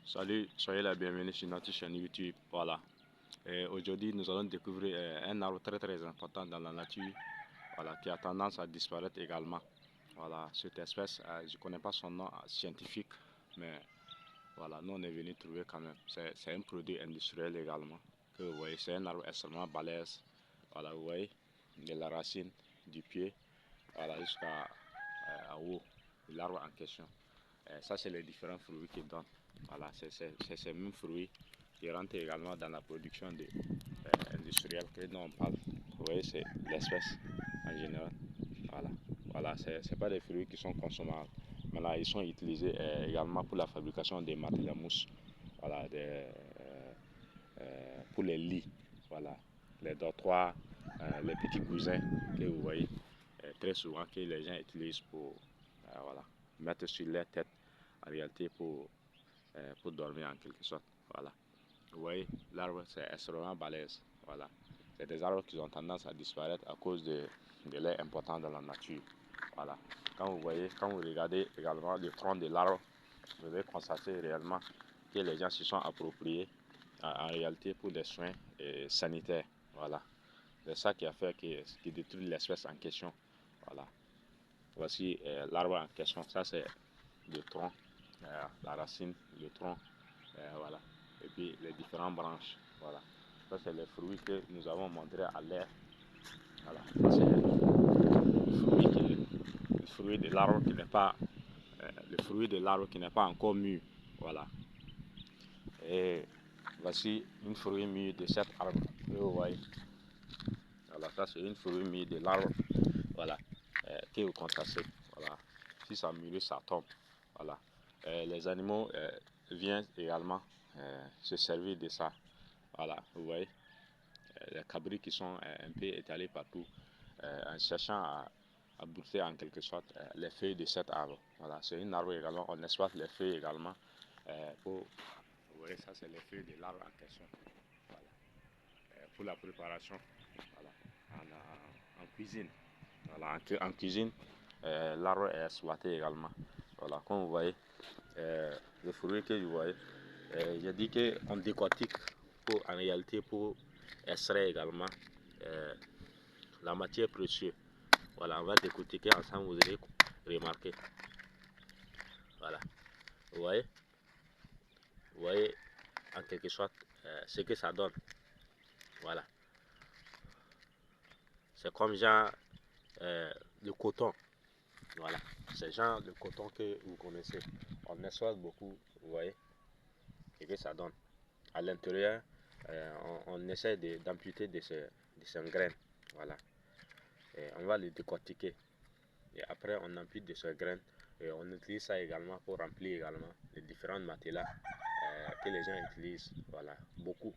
Salut, soyez la bienvenue sur notre chaîne YouTube. Voilà. Aujourd'hui, nous allons découvrir un arbre très important dans la nature, voilà, qui a tendance à disparaître également. Voilà, cette espèce, je ne connais pas son nom scientifique, mais voilà, nous on est venu trouver quand même. C'est un produit industriel également. Que vous voyez, c'est un arbre extrêmement balèze. Voilà, vous voyez, de la racine, du pied, voilà, jusqu'à en haut de l'arbre en question. Ça, c'est les différents fruits qu'il donne. Voilà, c'est ces mêmes fruits qui rentrent également dans la production industrielle que dont on parle. Vous voyez, c'est l'espèce en général. Voilà, voilà, c'est pas des fruits qui sont consommables. Maintenant, ils sont utilisés également pour la fabrication des matelas mousse. Voilà, pour les lits. Voilà, les dortoirs, les petits cousins que vous voyez très souvent que les gens utilisent pour voilà, mettre sur leur tête en réalité pour dormir en quelque sorte. Voilà. Vous voyez, l'arbre c'est extrêmement balèze. Voilà. C'est des arbres qui ont tendance à disparaître à cause de leur importance dans la nature. Voilà. Quand vous regardez également le tronc de l'arbre, vous allez constater réellement que les gens se sont appropriés en réalité pour des soins sanitaires. Voilà. C'est ça qui a fait qui détruit l'espèce en question. Voilà. Voici l'arbre en question. Ça c'est le tronc, la racine, le tronc, voilà. Et puis les différentes branches. Voilà. Ça c'est les fruits que nous avons montrés à l'air. Voilà. Ça c'est le fruit de l'arbre qui n'est pas le fruit de l'arbre qui n'est pas encore mûr. Voilà. Et voici une fruit mûre de cet arbre. Vous voyez. Voilà, ça c'est une fruit mûre de l'arbre. Voilà. Que vous contrastez. Voilà. Si ça mûrit, ça tombe. Voilà. Les animaux viennent également se servir de ça. Voilà, vous voyez. Les cabris qui sont un peu étalés partout en cherchant à bouffer en quelque sorte les feuilles de cet arbre. Voilà, c'est un arbre également. On exploite les feuilles également pour. Vous voyez, ça c'est les feuilles de l'arbre en question. Voilà. Pour la préparation. Voilà. En cuisine. Voilà, en cuisine, l'arbre est exploité également. Voilà, comme vous voyez, le fruit que vous voyez, j'ai dit qu'on décortique en réalité pour extraire également la matière précieuse. Voilà, on va décortiquer ensemble, vous allez remarquer. Voilà, vous voyez en quelque sorte ce que ça donne. Voilà, c'est comme genre le coton. Voilà, c'est genre de coton que vous connaissez. On exploite beaucoup, vous voyez, et que ça donne. À l'intérieur, on essaie d'amputer de ces graines. Voilà. Et on va les décortiquer. Et après, on ampute de ces graines. Et on utilise ça également pour remplir également les différentes matelas que les gens utilisent. Voilà, beaucoup.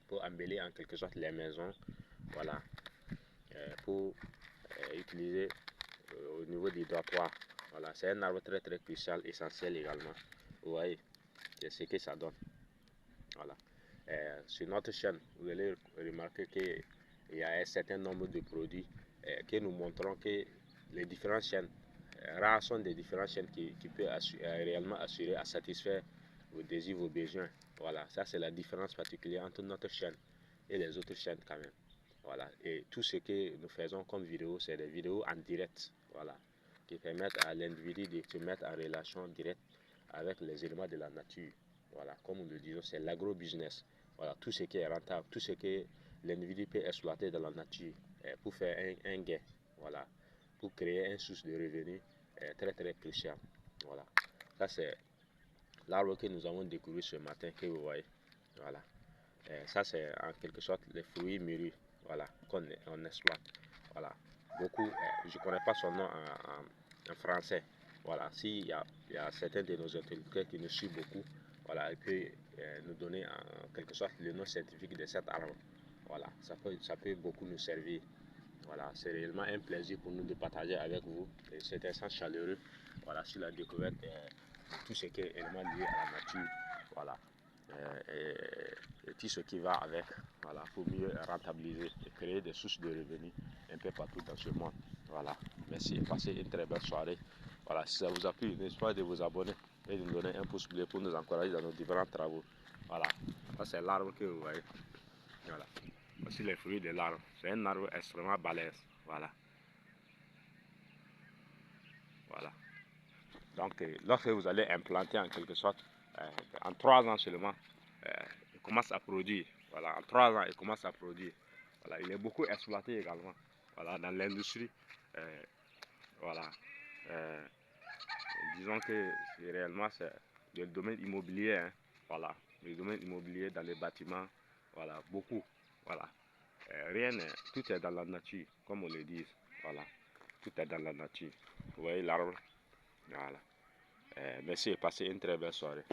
Pour embellir en quelque sorte les maisons. Voilà. Pour utiliser au niveau des dortoirs. Voilà, c'est un arbre très crucial, essentiel également. Vous voyez, c'est ce que ça donne. Voilà. Sur notre chaîne, vous allez remarquer qu'il y a un certain nombre de produits que nous montrons que les différentes chaînes, rares sont des différentes chaînes qui peuvent réellement assurer à satisfaire vos désirs, vos besoins. Voilà, ça c'est la différence particulière entre notre chaîne et les autres chaînes quand même. Voilà, et tout ce que nous faisons comme vidéo, c'est des vidéos en direct, voilà, qui permettent à l'individu de se mettre en relation directe avec les éléments de la nature. Voilà, comme nous le disons, c'est l'agro-business. Voilà, tout ce qui est rentable, tout ce que l'individu peut exploiter dans la nature pour faire un gain. Voilà, pour créer une source de revenus très crucial. Voilà, ça c'est l'arbre que nous avons découvert ce matin que vous voyez. Voilà, ça c'est en quelque sorte les fruits mûrs. Voilà, qu'on exploite. Voilà, beaucoup, je ne connais pas son nom en français. Voilà, s'il y a certains de nos interlocuteurs qui nous suivent beaucoup, voilà, il peut nous donner en quelque sorte le nom scientifique de cet arbre. Voilà, ça peut beaucoup nous servir. Voilà, c'est réellement un plaisir pour nous de partager avec vous cet instant chaleureux, voilà, sur la découverte de tout ce qui est élément lié à la nature. Voilà. Et tout ce qui va avec, voilà, pour mieux rentabiliser et créer des sources de revenus un peu partout dans ce monde. Voilà, merci, passez une très belle soirée. Voilà, si ça vous a plu, n'hésitez pas de vous abonner. et de nous donner un pouce bleu pour nous encourager dans nos différents travaux. Voilà, ça c'est l'arbre que vous voyez. Voilà, voici les fruits de l'arbre. C'est un arbre extrêmement balèze. Voilà. Voilà. Donc, lorsque vous allez implanter en quelque sorte, en 3 ans seulement, il commence à produire. Voilà, en 3 ans, il commence à produire. Voilà, il est beaucoup exploité également. Voilà, dans l'industrie. Voilà. Disons que réellement c'est le domaine immobilier. Hein. Voilà, le domaine immobilier dans les bâtiments. Voilà, beaucoup. Voilà. Rien n'est, tout est dans la nature, comme on le dit. Voilà, tout est dans la nature. Vous voyez l'arbre. Voilà. Merci et passez une très belle soirée.